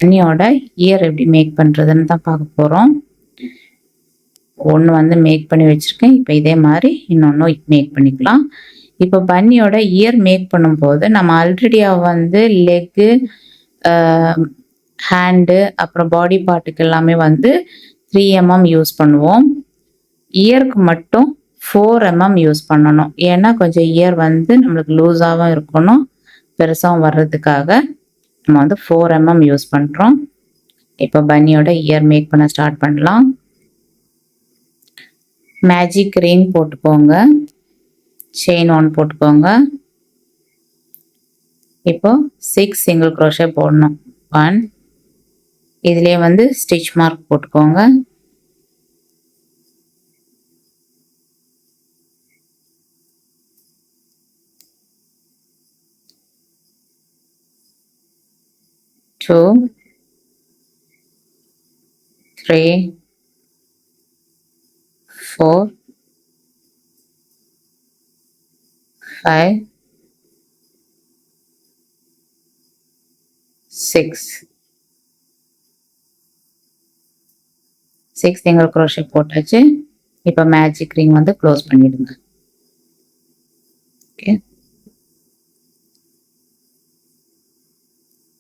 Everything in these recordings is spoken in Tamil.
பன்னியோட இயர் எப்படி மேக் பண்ணுறதுன்னு தான் பார்க்க போகிறோம். ஒன்று வந்து மேக் பண்ணி வச்சுருக்கேன். இப்போ இதே மாதிரி இன்னொன்று மேக் பண்ணிக்கலாம். இப்போ பன்னியோட இயர் மேக் பண்ணும்போது நம்ம ஆல்ரெடியாக வந்து லெக்கு, ஹேண்டு, அப்புறம் பாடி பார்ட்டுக்கு எல்லாமே வந்து 3 mm யூஸ் பண்ணுவோம். இயருக்கு மட்டும் 4 mm யூஸ் பண்ணணும். ஏன்னா கொஞ்சம் இயர் வந்து நம்மளுக்கு லூஸாகவும் இருக்கணும், பெருசாகவும் வர்றதுக்காக நம்ம வந்து 4 mm யூஸ் பண்ணுறோம். இப்போ பன்னியோட இயர் மேக் பண்ண ஸ்டார்ட் பண்ணலாம். மேஜிக் ரிங் போட்டுக்கோங்க, செயின் 1 போட்டுக்கோங்க. இப்போ 6 சிங்கிள் க்ரோஷே போடணும். 1, இதுலேயே வந்து ஸ்டிச் மார்க் போட்டுக்கோங்க. 2, 3, 4, 5, 6 சிங்கிள் க்ரோஷே போட்டாச்சு. இப்போ மேஜிக் ரிங் வந்து க்ளோஸ் பண்ணிடுங்க. ஓகே,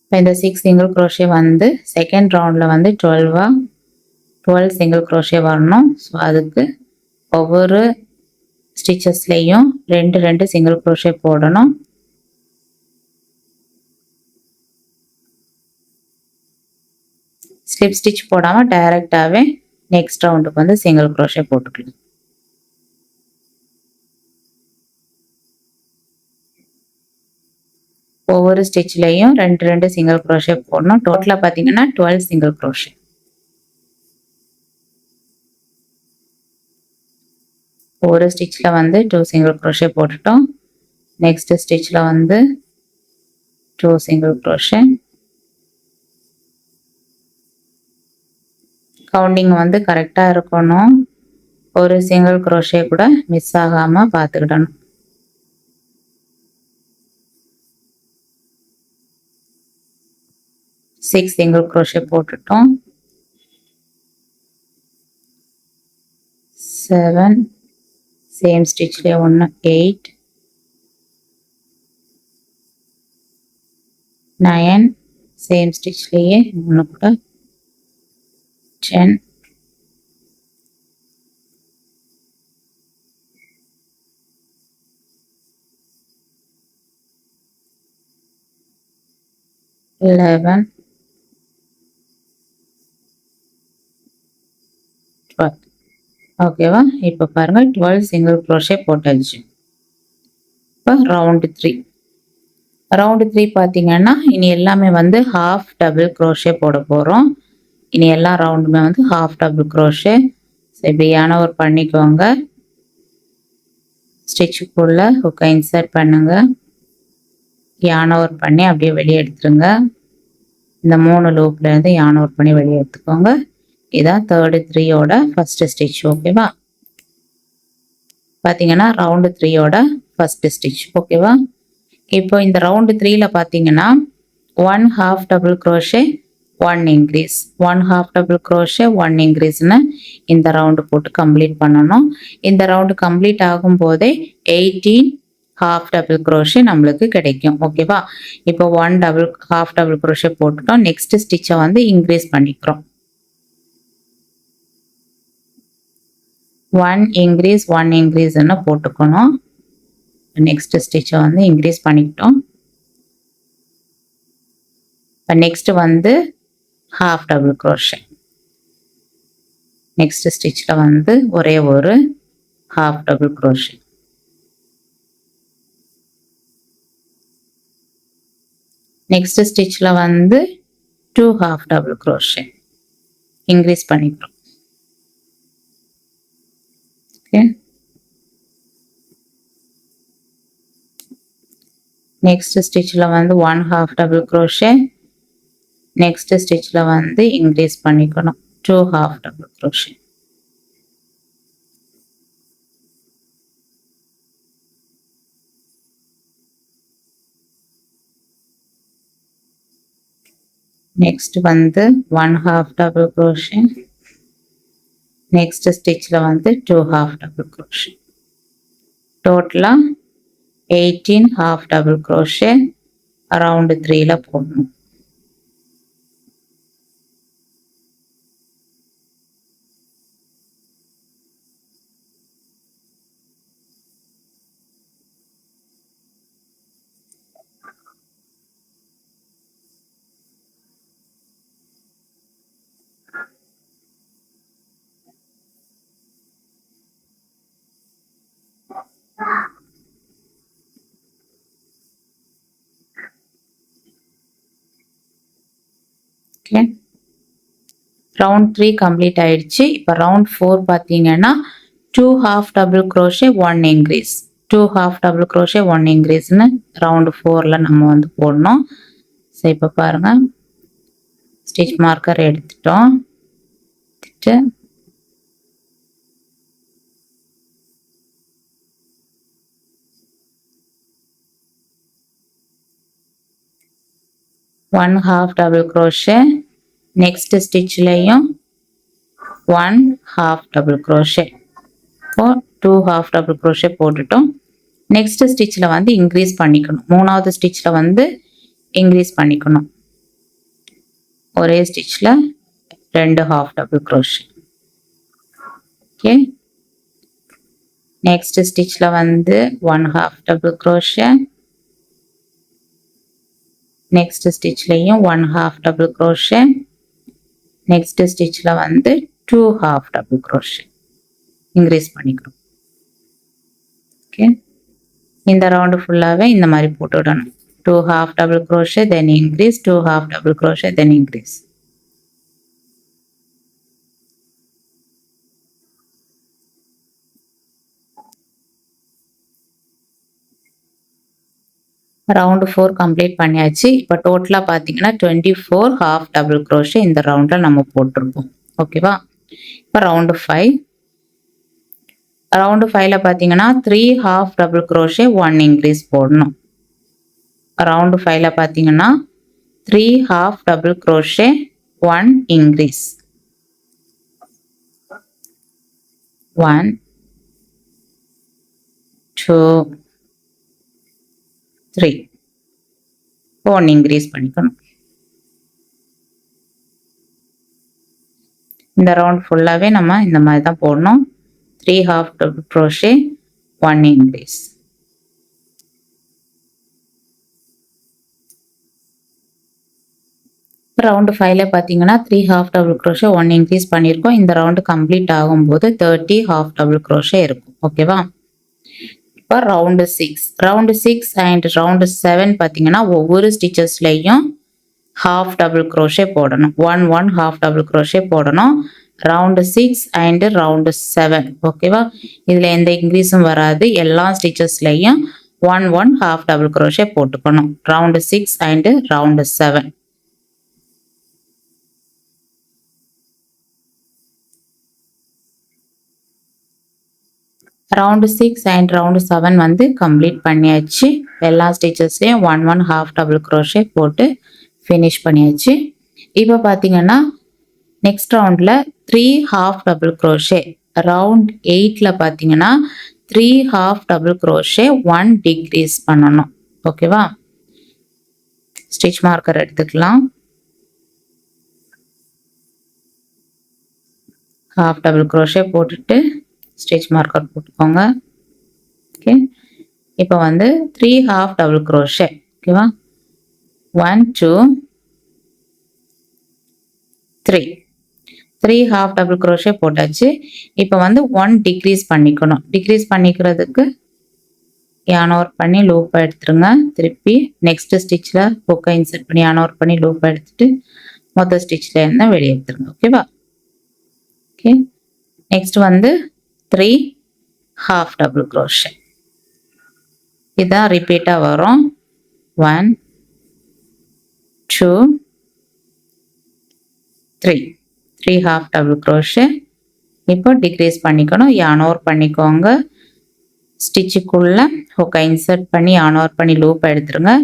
இப்போ இந்த 6 சிங்கிள் க்ரோஷே வந்து செகண்ட் ரவுண்டில் வந்து 12 சிங்கிள் க்ரோஷே வரணும். ஸோ அதுக்கு ஒவ்வொரு ஸ்டிச்சஸ்லேயும் 2 சிங்கிள் க்ரோஷே போடணும். ஸ்லிப் ஸ்டிச் போடாமல் டைரெக்டாகவே நெக்ஸ்ட் ரவுண்டுக்கு வந்து சிங்கிள் க்ரோஷே போட்டுக்கலாம். ஒவ்வொரு ஸ்டிச்லேயும் 2 சிங்கிள் க்ரோஷே போடணும். டோட்டலாக பார்த்தீங்கன்னா 12 சிங்கிள் க்ரோஷே. ஒரு ஸ்டிச்சில் வந்து 2 சிங்கிள் க்ரோஷே போட்டுட்டோம். நெக்ஸ்ட் ஸ்டிச்சில் வந்து 2 சிங்கிள் க்ரோஷே. கவுண்டிங் வந்து கரெக்டாக இருக்கணும். ஒரு சிங்கிள் க்ரோஷே கூட மிஸ் ஆகாமல் பார்த்துக்கிடணும். சிக்ஸ் சிங்கிள் க்ரோஷே போட்டுட்டோம். 7, சேம் ஸ்டிச்லேயே 1, 8, 9, சேம் ஸ்டிச்லேயே 1 கூட 10, 11, 12. ஓகேவா? இப்போ பாருங்கள் 12 சிங்கிள் க்ரோஷே போட்டாச்சு. இப்போ ரவுண்டு 3 பார்த்தீங்கன்னா இனி எல்லாமே வந்து ஹாஃப் டபுள் க்ரோஷே போட போகிறோம். இனி எல்லா ரவுண்டுமே வந்து ஹாஃப் டபுள் க்ரோஷே. ஸோ இப்படி யானவர் பண்ணிக்கோங்க. ஸ்டிச்சுக்குள்ளே ஹுக்கை இன்சர்ட் பண்ணுங்க. யானவர் பண்ணி அப்படியே வெளியே எடுத்துருங்க. இந்த 3 லூப்லேருந்து யானவர் பண்ணி வெளியே எடுத்துக்கோங்க. இதான் தேர்டு 3யோட ஃபஸ்ட்டு ஸ்டிச். ஓகேவா? பார்த்தீங்கன்னா ரவுண்டு 3யோட ஃபஸ்ட்டு ஸ்டிச். ஓகேவா? இப்போ இந்த ரவுண்டு 3ல பார்த்தீங்கன்னா 1 half double crochet 1 increase, 1 half double crochet 1 increaseன்னு இந்த ரவுண்டு போட்டு கம்ப்ளீட் பண்ணணும். இந்த round complete ஆகும்போதே 18 half double crochet நம்மளுக்கு கிடைக்கும். ஓகேவா? இப்போ 1 half double crochet போட்டுட்டோம். நெக்ஸ்ட் ஸ்டிச்சை வந்து இன்க்ரீஸ் பண்ணிக்கிறோம். 1 increaseன்னு போட்டுக்கணும். நெக்ஸ்ட் ஸ்டிச்சை வந்து இன்க்ரீஸ் பண்ணிக்கிட்டோம். இப்போ நெக்ஸ்ட் வந்து ஹாஃப் டபுள் க்ரோஷே. நெக்ஸ்ட் ஸ்டிச்சில் வந்து ஒரே ஒரு ஹாஃப் டபுள் க்ரோஷே. நெக்ஸ்ட் ஸ்டிச்சில் வந்து 2 half double crochet இன்க்ரீஸ் பண்ணிக்கிறோம். ஓகே, நெக்ஸ்ட் ஸ்டிச்சில் வந்து 1 half double crochet. நெக்ஸ்ட் ஸ்டிச்சில் வந்து இன்க்ரீஸ் பண்ணிக்கணும் 2 half double crochet. நெக்ஸ்ட் வந்து 1 half double crochet. நெக்ஸ்ட் ஸ்டிச்ல வந்து 2 half double crochet. டோட்டலா 18 half double crochet அரவுண்ட் 3ல போடணும். ரவுண்ட் 3 கம்ப்ளீட் ஆயிடுச்சு. இப்போ ரவுண்ட் 4 பார்த்தீங்கன்னா 2 half double crochet 1 increase 2 half double crochet 1 increaseன்னு round 4ல நம்ம வந்து போடணும். ஸோ இப்போ பாருங்க ஸ்டிச் மார்க்கர் எடுத்துட்டோம். எடுத்துட்டு one half double crochet next ஸ்டிச்லையும் 1 half double crochet. இப்போ 2 half double crochet போட்டுட்டோம். நெக்ஸ்ட் ஸ்டிச்ல வந்து இன்க்ரீஸ் பண்ணிக்கணும். மூணாவது ஸ்டிச்ல வந்து இன்க்ரீஸ் பண்ணிக்கணும். ஒரே ஸ்டிச்ல 2 half double crochet. Okay, next ஸ்டிச்ல வந்து 1 half double crochet. நெக்ஸ்ட் ஸ்டிச்லையும் 1 half double crochet. நெக்ஸ்ட் ஸ்டிச்ல வந்து 2 half double crochet இன்க்ரீஸ் பண்ணிக்கணும். ஓகே, இந்த ரவுண்டு ஃபுல்லாவே இந்த மாதிரி போட்டுடணும். 2 half double crochet then increase 2 half double crochet then increase. Round 4 complete பண்ணியாச்சு. இப்போ டோட்டலாக பார்த்தீங்கன்னா 24 half double crochet இந்த ரவுண்டில் நம்ம போட்டிருப்போம். ஓகேவா, இப்போ ரவுண்டு 5 ரவுண்டு 5ல பார்த்தீங்கன்னா 3 half double crochet 1 increase போடணும். ரவுண்டு 5ல பார்த்தீங்கன்னா 3 half double crochet 1 increase 1 2 3 1 increase பண்ணிக்கணும். இந்த ரவுண்ட் ஃபுல்லாவே நம்ம இந்த மாதிரி தான் போடணும். 3 half double crochet 1 increase. Round 5ல பார்த்தீங்கன்னா 3 half double crochet 1 increase பண்ணியிருக்கோம். இந்த ரவுண்டு கம்ப்ளீட் ஆகும்போது 30 half double crochet இருக்கும். ஓகேவா, இப்போ ரவுண்டு 6 அண்ட் ரவுண்டு 7 பார்த்தீங்கன்னா ஒவ்வொரு ஸ்டிச்சஸ்லையும் half double crochet போடணும். 1 half double crochet போடணும். ரவுண்டு 6 அண்ட் ரவுண்டு 7 ஓகேவா, இதில் எந்த இன்க்ரீஸும் வராது. எல்லா ஸ்டிச்சஸ்லையும் 1 half double crochet போட்டுக்கணும். Round 6 and round 7. Round 6 and round 7 வந்து கம்ப்ளீட் பண்ணியாச்சு. எல்லா ஸ்டிச்சஸ்லையும் 1 half double crochet போட்டு ஃபினிஷ் பண்ணியாச்சு. இப்போ பார்த்தீங்கன்னா நெக்ஸ்ட் ரவுண்டில் 3 half double crochet ரவுண்ட் 8ல பார்த்தீங்கன்னா 3 half double crochet 1 decrease பண்ணணும். ஓகேவா, ஸ்டிச் மார்க்கர் எடுத்துக்கலாம். half double crochet போட்டுட்டு ஸ்டிச் மார்க்கர் போட்டுக்கோங்க. ஓகே, இப்போ வந்து 3 half double crochet. ஓகேவா, 1 2 3 half double crochet போட்டாச்சு. இப்போ வந்து 1 டிக்ரீஸ் பண்ணிக்கணும். டிக்ரீஸ் பண்ணிக்கிறதுக்கு yarn over பண்ணி லூப் எடுத்துருங்க. திருப்பி நெக்ஸ்ட் ஸ்டிச்சில் ஹூக்கை இன்சர்ட் பண்ணி yarn over பண்ணி லூப் எடுத்துட்டு மொத்த ஸ்டிச்சில் இருந்து வெளியே எடுத்துருங்க. ஓகேவா, ஓகே, நெக்ஸ்ட் வந்து 3 half double crochet. இதான் ரிப்பீட்டாக வரும். 1 2 3 half double crochet. இப்போ டிக்ரீஸ் பண்ணிக்கணும். yarn over பண்ணிக்கோங்க. ஸ்டிச்சுக்குள்ள ஹூக்கை இன்சர்ட் பண்ணி yarn over பண்ணி லூப் எடுத்துருங்க.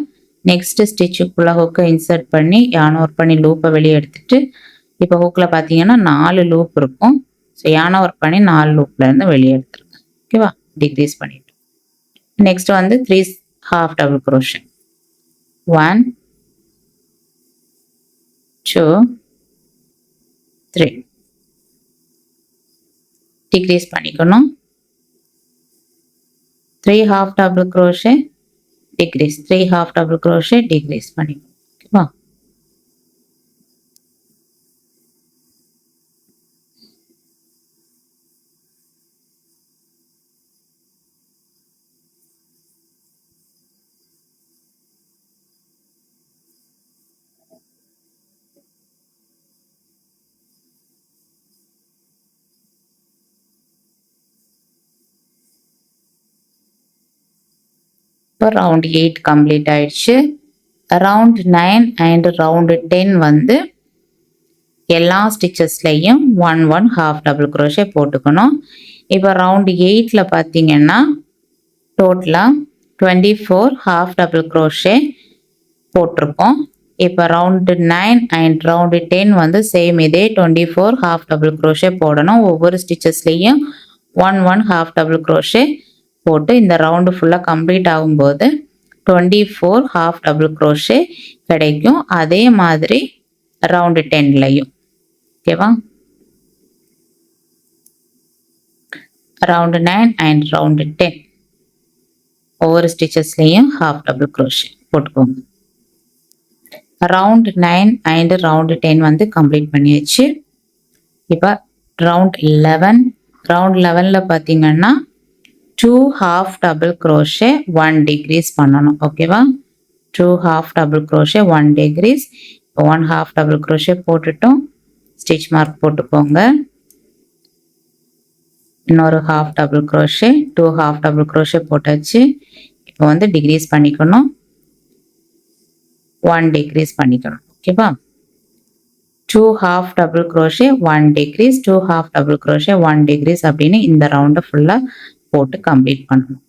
நெக்ஸ்ட் ஸ்டிச்சுக்குள்ள ஹூக்கை இன்சர்ட் பண்ணி யான் ஒர்க் பண்ணி லூப்பை வெளியே எடுத்துட்டு இப்போ ஹூக்கில் பார்த்தீங்கன்னா 4 லூப் இருக்கும். ஸோ யானை ஒர்க் பண்ணி 4 லூப்ல இருந்து வெளியே எடுத்துருங்க. ஓகேவா, டிக்ரீஸ் பண்ணிட்டு நெக்ஸ்ட் வந்து 3 half double crochet 1 2 3 டிக்ரீஸ் பண்ணிக்கணும். 3 half double crochet decrease 3 half double crochet decrease பண்ணிக்கணும். ஓகேவா, இப்போ ரவுண்ட் 8 கம்ப்ளீட் ஆயிடுச்சு. ரவுண்ட் 9 அண்ட் ரவுண்ட் 10 வந்து எல்லா ஸ்டிச்சஸ்லையும் 1 half double crochet போட்டுக்கணும். இப்போ ரவுண்ட் 8ல பார்த்தீங்கன்னா டோட்டலாக 24 half double crochet போட்டிருக்கோம். இப்போ ரவுண்டு 9 அண்ட் ரவுண்டு 10 வந்து சேம் இதே 24 half double crochet போடணும். ஒவ்வொரு ஸ்டிச்சஸ்லையும் 1 half double crochet போட்டு இந்த ரவுண்டு ஃபுல்லாக கம்ப்ளீட் ஆகும்போது 24 half double crochet கிடைக்கும். அதே மாதிரி ரவுண்டு 10லையும். ஓகேவா, ரவுண்டு 9 அண்ட் ரவுண்டு 10 ஒவ்வொரு ஸ்டிச்சஸ்லையும் half double crochet போட்டுக்கோங்க. ரவுண்ட் 9 அண்ட் ரவுண்ட் 10 வந்து கம்ப்ளீட் பண்ணியாச்சு. இப்போ ரவுண்ட் 11 ரவுண்ட் 11ல பார்த்தீங்கன்னா 2 half double crochet 1 decrease பண்ணணும். ஓகேவா, 2 half double crochet 1 decrease 1 half double crochet போட்டுட்டோம். ஸ்டிச் மார்க் போட்டுக்கோங்க. இன்னொரு half double crochet 2 half double crochet போட்டாச்சு. இப்போ வந்து டிக்ரீஸ் பண்ணிக்கணும். 1 decrease பண்ணிக்கணும். ஓகேவா, 2 half double crochet 1 decrease 2 half double crochet 1 decrease அப்படின்னு இந்த ரவுண்டை ஃபுல்லாக போட்டு கம்ப்ளீட் பண்ணணும்.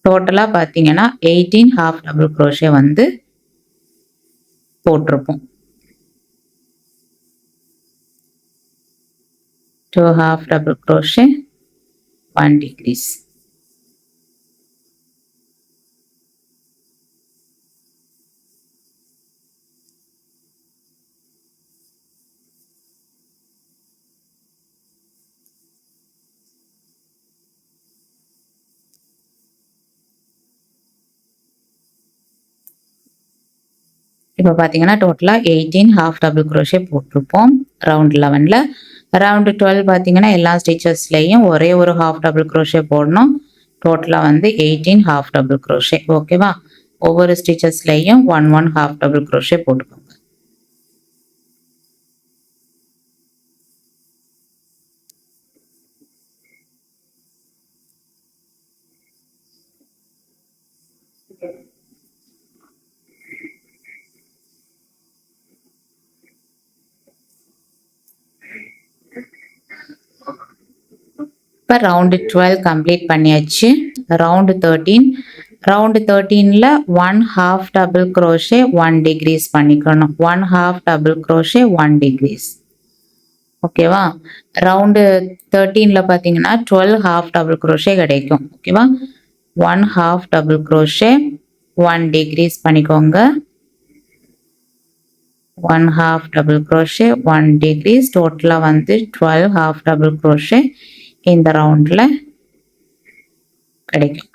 டோட்டலாக பார்த்தீங்கன்னா 18 half double crochet வந்து போட்டிருப்போம். 2 half double crochet 1 decrease. இப்போ பார்த்தீங்கன்னா டோட்டலாக 18 half double crochet போட்டிருப்போம் ரவுண்ட் 11ல. ரவுண்டு 12 பார்த்தீங்கன்னா எல்லா ஸ்டிச்சஸ்லையும் ஒரே ஒரு half double crochet போடணும். டோட்டலாக வந்து 18 half double crochet. ஓகேவா, ஒவ்வொரு ஸ்டிச்சஸ்லையும் 1 half double crochet போட்டுக்கோங்க. இப்போ ரவுண்டு 12 கம்ப்ளீட் பண்ணியாச்சு. ரவுண்டு 13ல 1 half double crochet 1 decrease பண்ணிக்கணும். 1 half double crochet 1 decrease. ஓகேவா, ரவுண்டு 13ல பார்த்தீங்கன்னா 12 half double crochet கிடைக்கும். ஓகேவா, 1 half double crochet 1 decrease பண்ணிக்கோங்க. 1 half double crochet 1 decrease டோட்டலாக வந்து 12 half double crochet இந்த ரவுண்டில் கிடைக்கும்.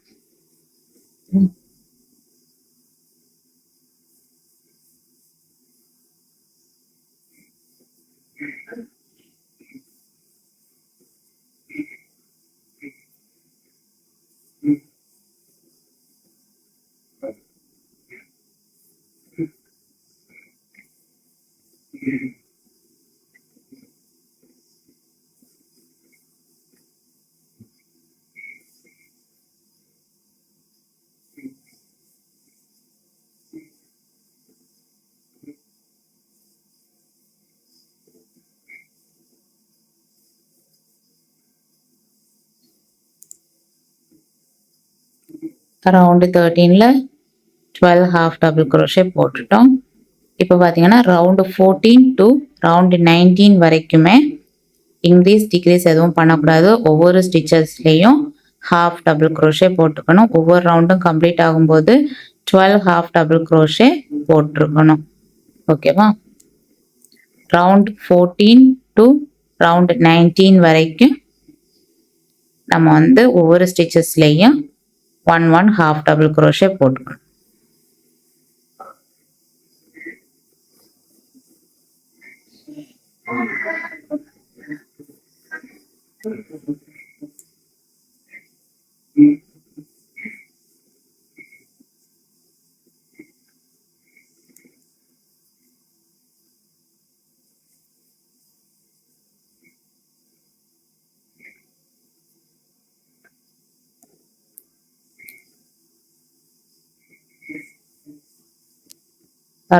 ரவுண்டு 13ல 12 ஹாஃப் டபுள் crochet போட்டுட்டோம். இப்போ பார்த்தீங்கன்னா ரவுண்டு 14 டு ரவுண்டு 19 வரைக்குமே இன்க்ரீஸ் டிக்ரீஸ் எதுவும் பண்ணக்கூடாது. ஒவ்வொரு ஸ்டிச்சஸ்லேயும் ஹாஃப் டபுள் crochet போட்டுக்கணும். ஒவ்வொரு ரவுண்டும் கம்ப்ளீட் ஆகும்போது 12 ஹாஃப் டபுள் crochet போட்டிருக்கணும். ஓகேவா? ரவுண்ட் 14 டு ரவுண்ட் 19 வரைக்கும் நம்ம வந்து ஒவ்வொரு ஸ்டிச்சஸ்லேயும் 1 ஹாஃப் டபுள் crochet போட்டுக்கணும்.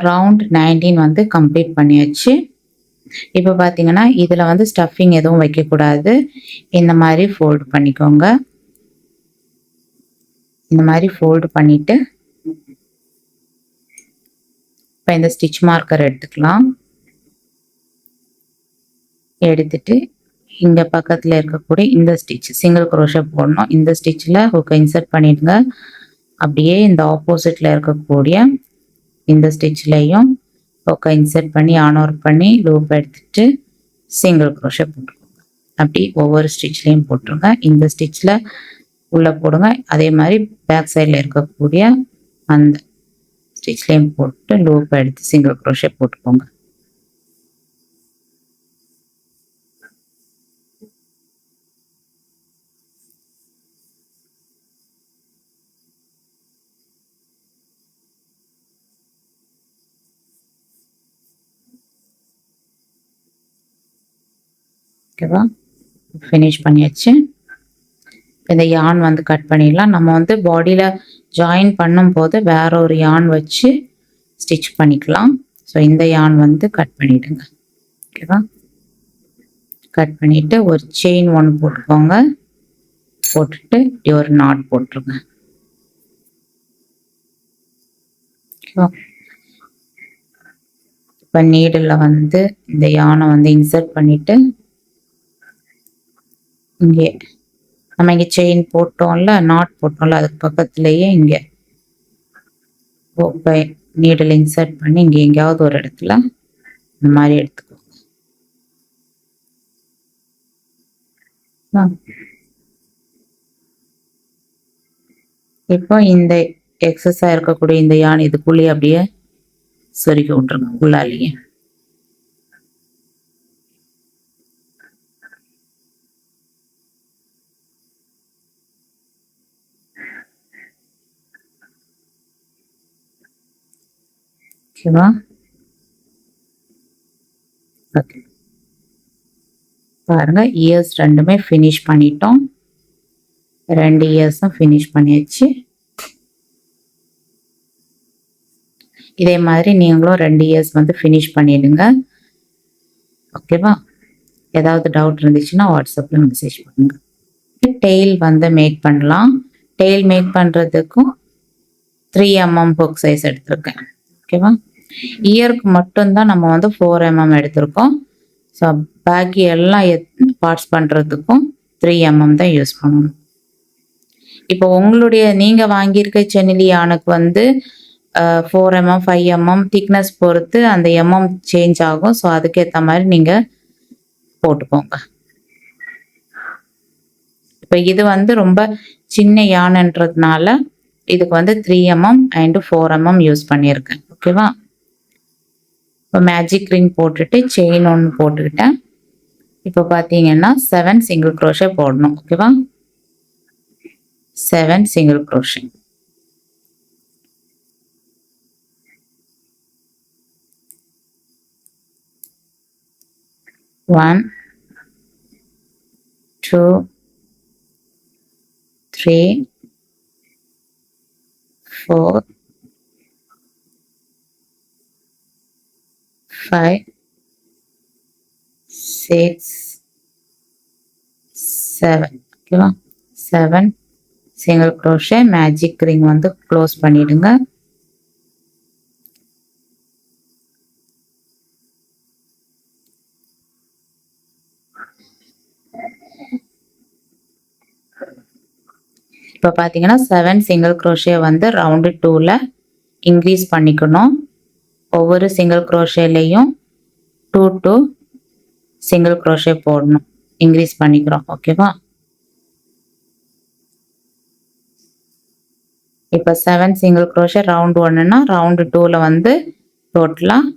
ரவுண்ட் 19 வந்து கம்ப்ளீட் பண்ணியாச்சு. இப்போ பார்த்தீங்கன்னா இதில் வந்து ஸ்டஃபிங் எதுவும் வைக்கக்கூடாது. இந்த மாதிரி ஃபோல்டு பண்ணிக்கோங்க. இந்த மாதிரி ஃபோல்டு பண்ணிவிட்டு இப்போ இந்த ஸ்டிச் மார்க்கர் எடுத்துக்கலாம். எடுத்துட்டு இங்கே பக்கத்தில் இருக்கக்கூடிய இந்த ஸ்டிச் சிங்கிள் crochet போடணும். இந்த ஸ்டிச்சில் ஹூக்கை இன்சர்ட் பண்ணிடுங்க. அப்படியே இந்த ஆப்போசிட்டில் இருக்கக்கூடிய இந்த ஸ்டிச்லையும் ஹூக்கை இன்சர்ட் பண்ணி ஆன் ஒர்க் பண்ணி லூப் எடுத்துட்டு சிங்கிள் crochet போட்டுக்கோங்க. அப்படி ஒவ்வொரு ஸ்டிச்லேயும் போட்டுருங்க. இந்த ஸ்டிச்சில் உள்ளே போடுங்க. அதே மாதிரி பேக் சைடில் இருக்கக்கூடிய அந்த ஸ்டிச்லேயும் போட்டு லூப் எடுத்து சிங்கிள் crochet போட்டுக்கோங்க. ஓகேவா? ஃபினிஷ் பண்ணியாச்சு. இந்த யான் வந்து கட் பண்ணிடலாம். நம்ம வந்து பாடியில் ஜாயின் பண்ணும்போது வேற ஒரு யான் வச்சு ஸ்டிச் பண்ணிக்கலாம். ஸோ இந்த யான் வந்து கட் பண்ணிவிடுங்க. ஓகேவா? கட் பண்ணிவிட்டு ஒரு செயின் ஒன்று போட்டுக்கோங்க. போட்டுட்டு இப்படி ஒரு நாட் போட்டுருங்க. ஓகேவா? இப்போ நீடில் வந்து இந்த யானை வந்து இன்சர்ட் பண்ணிவிட்டு இங்கே நம்ம இங்கே செயின் போட்டோம்ல, நாட் போட்டோம்ல, அதுக்கு பக்கத்துலேயே இங்கே நீடில் இன்சர்ட் பண்ணி இங்கே எங்கேயாவது ஒரு இடத்துல இந்த மாதிரி எடுத்துக்கோங்க. இப்போ இந்த எக்ஸஸாக இருக்கக்கூடிய இந்த யான் இதுக்குள்ளேயே அப்படியே சொருக்கி விட்டுருங்க உள்ளாலேயே. ஓகேவா? ஓகே, பாருங்க இயர்ஸ் ரெண்டுமே ஃபினிஷ் பண்ணிட்டோம். 2 இயர்ஸும் ஃபினிஷ் பண்ணியாச்சு. இதே மாதிரி நீங்களும் 2 இயர்ஸ் வந்து ஃபினிஷ் பண்ணிடுங்க. ஓகேவா? ஏதாவது டவுட் இருந்துச்சுன்னா வாட்ஸ்அப்பில் மெசேஜ் பண்ணுங்க. டெய்ல் வந்து மேக் பண்ணலாம். டெய்ல் மேக் பண்ணுறதுக்கும் 3 mm ஹுக் சைஸ் எடுத்திருக்கேன். ஓகேவா? இயருக்கு மட்டும்தான் நம்ம வந்து 4 mm எடுத்திருக்கோம். ஸோ பாக்கி எல்லாம் பார்ட்ஸ் பண்ணுறதுக்கும் 3 mm தான் யூஸ் பண்ணணும். இப்போ உங்களுடைய நீங்கள் வாங்கியிருக்க சென்னிலி யானுக்கு வந்து 4 mm 5 mm திக்னஸ் பொறுத்து அந்த mm சேஞ்ச் ஆகும். ஸோ அதுக்கேற்ற மாதிரி நீங்கள் போட்டுக்கோங்க. இப்போ இது வந்து ரொம்ப சின்ன யானைன்றதுனால இதுக்கு வந்து 3 mm அண்ட் 4 mm யூஸ் பண்ணியிருக்கேன். ஓகேவா? இப்போ மேஜிக் ரிங் போட்டுட்டு செயின் ஒன்று போட்டுக்கிட்டேன். இப்போ பார்த்தீங்கன்னா 7 சிங்கிள் crochet போடணும். ஓகேவா? 7 சிங்கிள் crochet. One, 2, 3, 4, 5, 6, 7. ஓகேவா? 7 சிங்கிள் crochet மேஜிக் ரிங் வந்து க்ளோஸ் பண்ணிடுங்க. இப்போ பார்த்தீங்கன்னா 7 சிங்கிள் crochet வந்து ரவுண்டு 2ல இன்க்ரீஸ் பண்ணிக்கணும். ஒவ்வொரு சிங்கிள் crochetலையும் 2 சிங்கிள் crochet போடணும். இன்க்ரீஸ் பண்ணிக்கிறோம். ஓகேவா? இப்போ 7 சிங்கிள் crochet ரவுண்ட் 1னா ரவுண்டு 2ல வந்து டோட்டலாக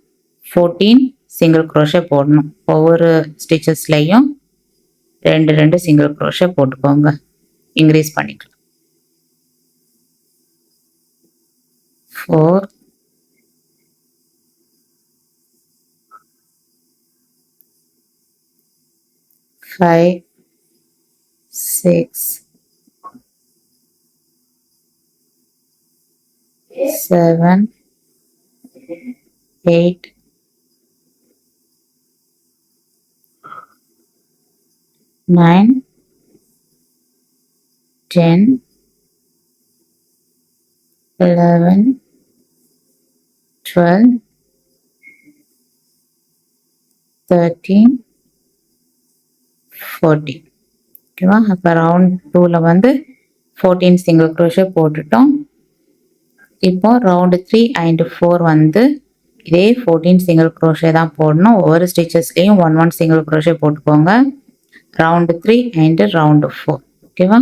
14 சிங்கிள் crochet போடணும். ஒவ்வொரு ஸ்டிச்சஸ்லையும் 2 சிங்கிள் crochet போட்டுக்கோங்க. இன்க்ரீஸ் பண்ணிக்கலாம். 4 5 6 7 8 9 10 11 12 13 14. ஓகேவா? அப்போ ரவுண்ட் 2ல வந்து 14 சிங்கிள் crochet போட்டுட்டோம். இப்போ ரவுண்டு 3 அண்ட் 4 வந்து இதே 14 சிங்கிள் crochet தான் போடணும். ஒவ்வொரு ஸ்டிச்சஸ்லையும் 1 சிங்கிள் crochet போட்டுக்கோங்க. Round 3 and round 4. ஓகேவா?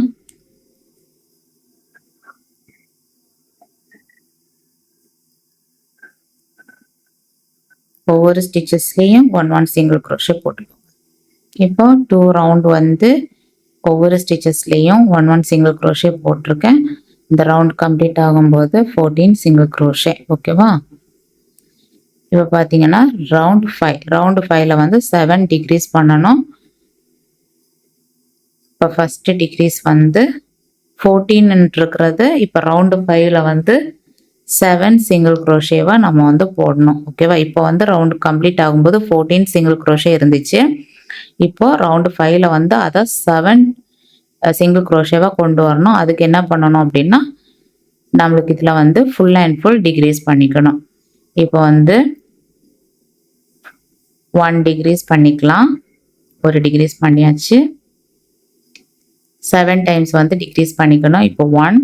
ஒவ்வொரு ஸ்டிச்சஸ்லையும் 1 சிங்கிள் crochet போட்டுக்கோங்க. இப்போ 2 ரவுண்ட் வந்து ஒவ்வொரு ஸ்டிச்சஸ்லையும் 1 சிங்கிள் crochet போட்டிருக்கேன். இந்த ரவுண்ட் கம்ப்ளீட் ஆகும்போது 14 சிங்கிள் crochet. ஓகேவா? இப்போ பார்த்தீங்கன்னா ரவுண்ட் 5ல வந்து 7 டிக்ரீஸ் பண்ணணும். இப்போ ஃபர்ஸ்ட் டிக்ரீஸ் வந்து 14 இருக்கிறது. இப்போ ரவுண்டு 5ல வந்து 7 சிங்கிள் crochetவா நம்ம வந்து போடணும். ஓகேவா? இப்போ வந்து ரவுண்ட் கம்ப்ளீட் ஆகும்போது 14 சிங்கிள் crochet இருந்துச்சு. இப்போ ரவுண்டு 5ல வந்து அதை 7 சிங்கிள் crochetவா கொண்டு வரணும். அதுக்கு என்ன பண்ணணும் அப்படின்னா நம்மளுக்கு இதில் வந்து ஃபுல் அண்ட் ஃபுல் டிக்ரீஸ் பண்ணிக்கணும். இப்போ வந்து 1 டிக்ரீஸ் பண்ணிக்கலாம். ஒரு டிக்ரீஸ் பண்ணியாச்சு. 7 டைம்ஸ் வந்து டிக்ரீஸ் பண்ணிக்கணும். இப்போ 1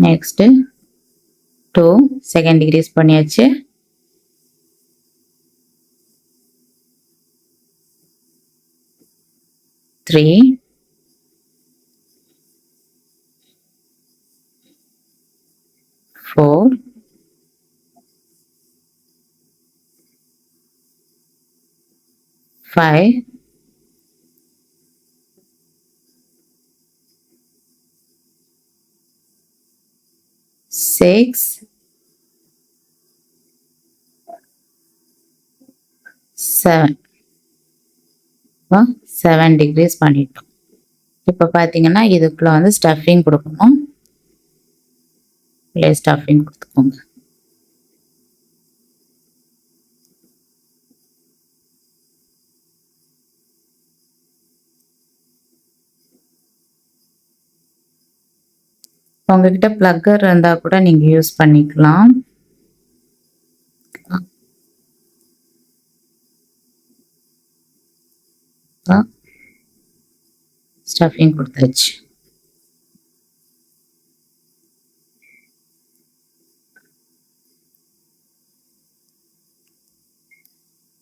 நெக்ஸ்ட் 2 செகண்ட் டிக்ரீஸ் பண்ணியாச்சு. 3 4 5 6 7 7 டிக்ரீஸ் பண்ணிட்டோம். இப்போ பார்த்தீங்கன்னா இதுக்குள்ள வந்து ஸ்டஃபிங் கொடுக்கணும். ஸ்டஃபிங் கொடுத்துக்கோங்க. உங்ககிட்ட பிளக்கர் இருந்தால் கூட நீங்கள் யூஸ் பண்ணிக்கலாம். ஸ்டஃபிங் கொடுத்தாச்சு.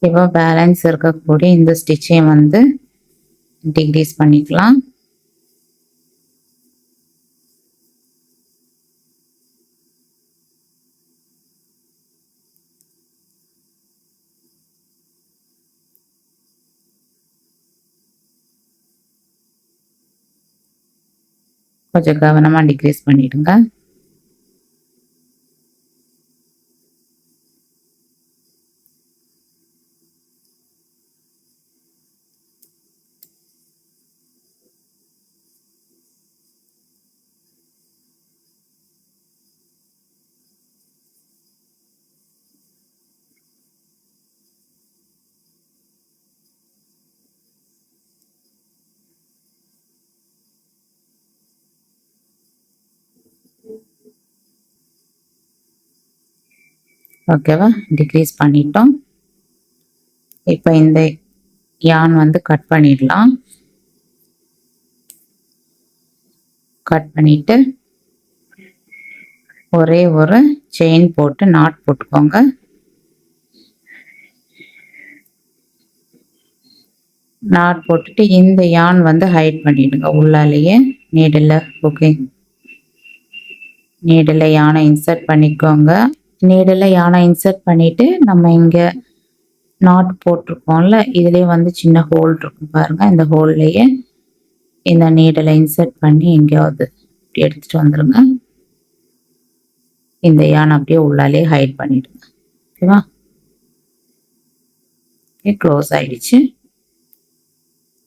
இப்போ பேலன்ஸ் இருக்கக்கூடிய இந்த ஸ்டிச்சையும் வந்து டிக்ரீஸ் பண்ணிக்கலாம். கொஞ்சம் கவனமாக டிக்ரீஸ் பண்ணிடுங்க. ஓகேவா, டிக்ரீஸ் பண்ணிட்டோம். இப்போ இந்த யான் வந்து கட் பண்ணிடலாம். கட் பண்ணிட்டு ஒரே ஒரு செயின் போட்டு நாட் போட்டுக்கோங்க. நாட் போட்டுட்டு இந்த யான் வந்து ஹைட் பண்ணிடுங்க உள்ளாலேயே. நீடில் யானை இன்சர்ட் பண்ணிக்கோங்க. நீடில் யானை இன்சர்ட் பண்ணிட்டு நம்ம இங்க நாட் போட்டிருக்கோம்ல, இதுலயே வந்து சின்ன ஹோல் இருக்கும் பாருங்க. இந்த ஹோல்லையே இந்த நீடில் இன்சர்ட் பண்ணி எங்கேயாவது இப்படி எடுத்துட்டு வந்துருங்க. இந்த யான் அப்படியே உள்ளாலே ஹைட் பண்ணிடுங்க. ஓகேவா, க்ளோஸ் ஆயிடுச்சு.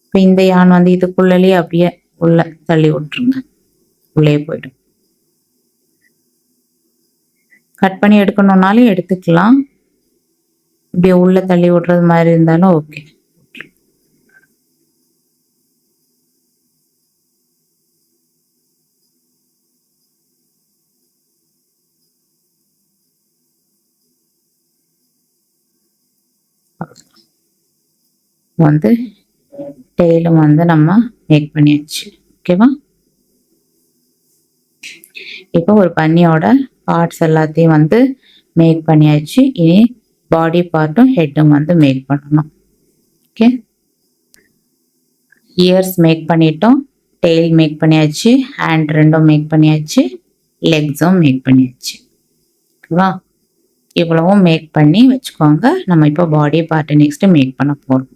இப்போ இந்த யான் வந்து இதுக்குள்ளேயே அப்படியே உள்ள தள்ளி விட்டுருங்க, உள்ளே போயிடும். கட் பண்ணி எடுக்கணும்னாலும் எடுத்துக்கலாம், இப்படியே உள்ள தள்ளி விடுறது மாதிரி இருந்தாலும் ஓகே. வந்து டெய்லும் வந்து நம்ம மேக் பண்ணியாச்சு. ஓகேவா, இப்போ ஒரு பன்னியோட பார்ட்ஸ் எல்லாத்தையும் வந்து மேக் பண்ணியாச்சு. இனி பாடி பார்ட்டும் ஹெட்டும் வந்து மேக் பண்ணணும். ஓகே, இயர்ஸ் மேக் பண்ணிட்டோம், டெய்ல் மேக் பண்ணியாச்சு, ஹேண்ட் ரெண்டும் மேக் பண்ணியாச்சு, லெக்ஸும் மேக் பண்ணியாச்சு. ஓகேவா, இவ்வளவும் மேக் பண்ணி வச்சுக்கோங்க. நம்ம இப்போ பாடி பார்ட் நெக்ஸ்ட் மேக் பண்ண போறோம்.